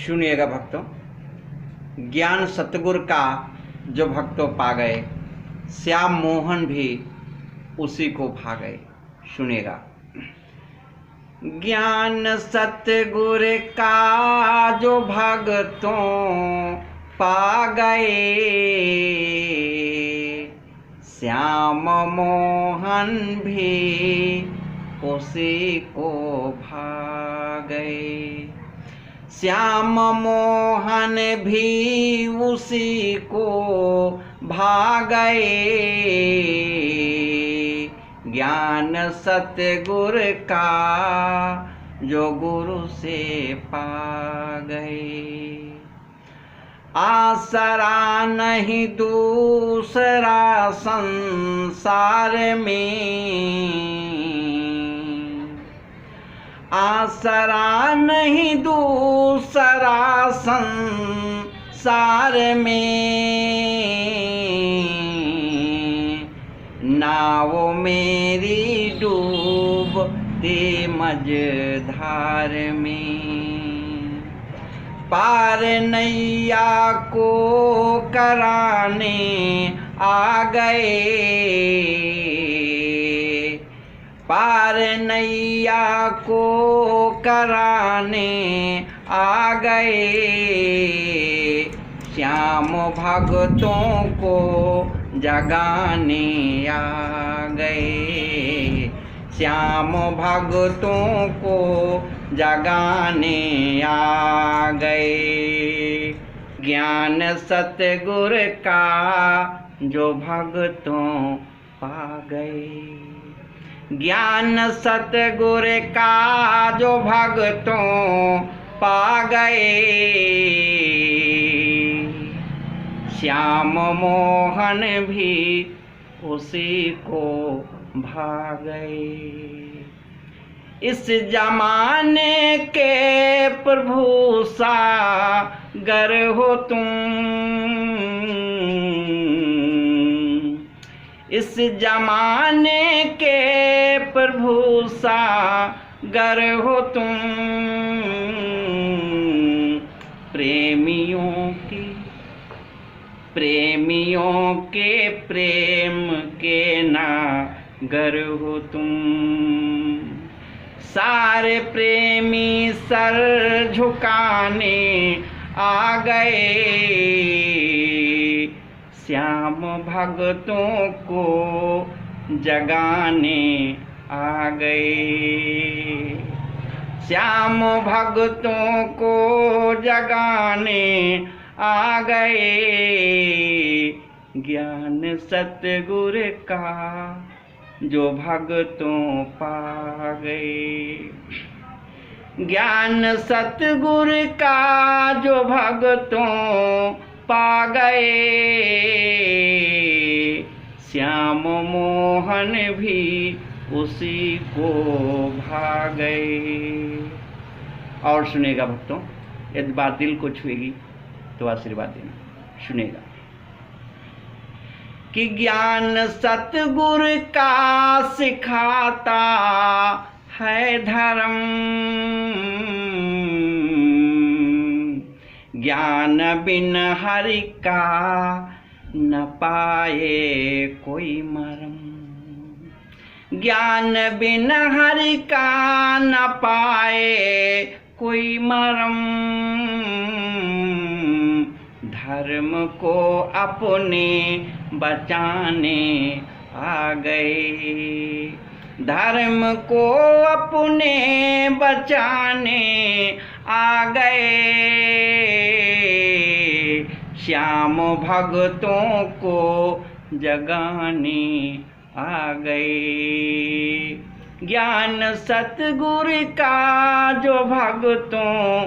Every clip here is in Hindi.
सुनिएगा भक्तों, ज्ञान सतगुरु का जो भक्तों पा गए, श्याम मोहन भी उसी को भा गए। सुनिएगा। ज्ञान सतगुरु का जो भक्तों पा गए, श्याम मोहन भी उसी को भा गए। श्याम मोहन भी उसी को भा गए। ज्ञान सतगुरु का जो गुरु से पा गए। आसरा नहीं दूसरा संसार में, आसरा नहीं दूसरा संसार में। नाव मेरी डूबती मझधार में, पार नैया को कराने आ गए। पार नैया को कराने आ गए। श्याम भक्तों को जगाने आ गए। श्याम भक्तों को जगाने आ गए। ज्ञान सतगुरु का जो भक्तों पा गए। ज्ञान सतगुरु का जो भक्तों पा गए। श्याम मोहन भी उसी को भा गए। इस जमाने के प्रभु सागर हो तुम, इस जमाने के प्रभु सागर हो तुम। प्रेमियों के प्रेम के नागर हो तुम। सारे प्रेमी सर झुकाने आ गए। श्याम भक्तों को जगाने आ गए। श्याम भक्तों को जगाने आ गए। ज्ञान सतगुरु का जो भक्तों पा गए। ज्ञान सतगुरु का जो भक्तों पा गए। श्याम मोहन भी उसी को भा गए। और सुनेगा भक्तों, यदि बात दिल को छुएगी तो आशीर्वाद देना। सुनेगा कि ज्ञान सतगुरु का सिखाता है धर्म। ज्ञान बिन हरि का न पाए कोई मरम। ज्ञान बिन हरि का न पाए कोई मरम। धर्म को अपने बचाने आ गए। धर्म को अपने बचाने आ गए। श्याम भक्तों को जगाने आ गए। ज्ञान सतगुरु का जो भक्तों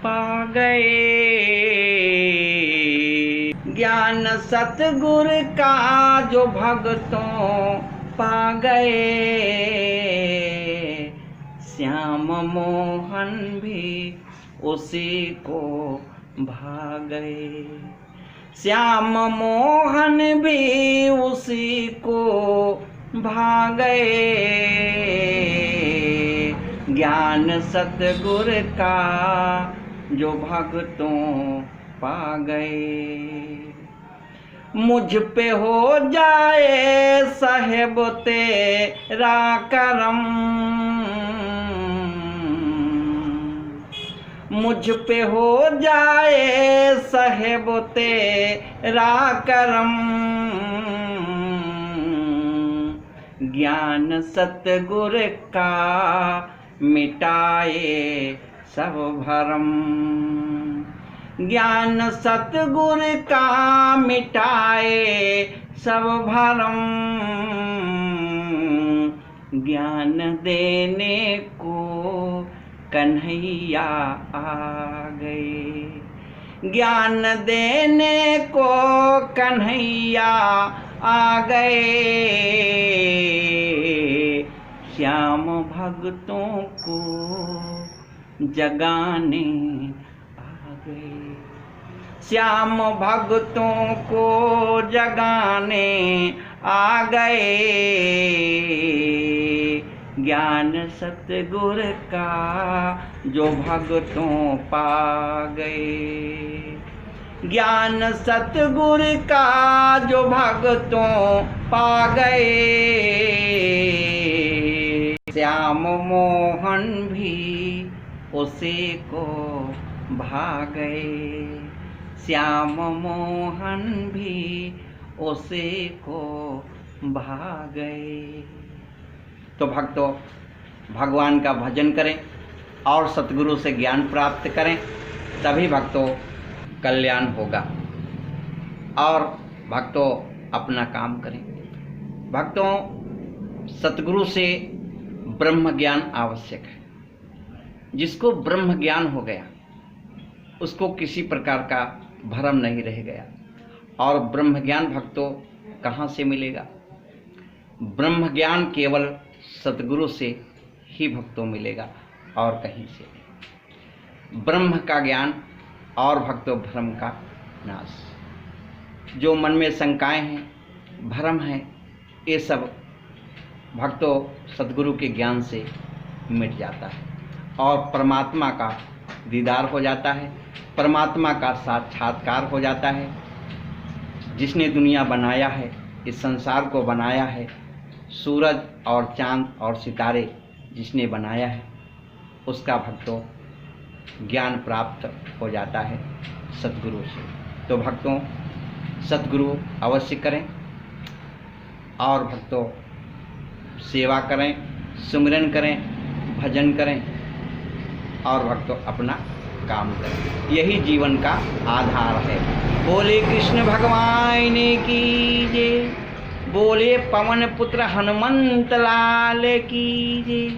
पा गए। ज्ञान सतगुरु का जो भक्तों पा गए। श्याम मोहन भी उसी को भा गए। श्याम मोहन भी उसी को भा गए। ज्ञान सतगुरु का जो भक्तों पा गए। मुझ पे हो जाए साहेब तेरा करम, मुझ पे हो जाए साहेब तेरा करम, ज्ञान सतगुर का मिटाए सब भरम, ज्ञान सतगुर का मिटाए सब भरम, ज्ञान देने को कन्हैया आ गए, ज्ञान देने को कन्हैया आ गए, श्याम भक्तों को जगाने आ गए, श्याम भक्तों को जगाने आ गए, ज्ञान सतगुर का जो भक्तों पा गए, ज्ञान सतगुर का जो भक्तों पा गए, श्याम मोहन भी उसी को भा गए, श्याम मोहन भी उसी को भा गए। तो भक्तों, भगवान का भजन करें और सतगुरु से ज्ञान प्राप्त करें, तभी भक्तों कल्याण होगा। और भक्तों अपना काम करें। भक्तों, सतगुरु से ब्रह्म ज्ञान आवश्यक है। जिसको ब्रह्म ज्ञान हो गया उसको किसी प्रकार का भ्रम नहीं रह गया। और ब्रह्म ज्ञान भक्तों कहाँ से मिलेगा? ब्रह्म ज्ञान केवल सतगुरु से ही भक्तों मिलेगा और कहीं से नहीं। ब्रह्म का ज्ञान और भक्तों भ्रम का नाश। जो मन में शंकाएं हैं, भ्रम है, ये सब भक्तों सतगुरु के ज्ञान से मिट जाता है और परमात्मा का दीदार हो जाता है, परमात्मा का साक्षात्कार हो जाता है। जिसने दुनिया बनाया है, इस संसार को बनाया है, सूरज और चांद और सितारे जिसने बनाया है, उसका भक्तों ज्ञान प्राप्त हो जाता है सतगुरु से। तो भक्तों सतगुरु अवश्य करें और भक्तों सेवा करें, सुमिरन करें, भजन करें और भक्तों अपना काम करें। यही जीवन का आधार है। बोले कृष्ण भगवान की जय, बोले पवन पुत्र हनुमंत लाल की जय,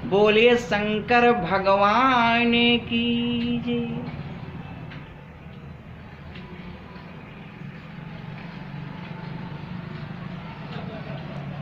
बोले शंकर भगवान की जय।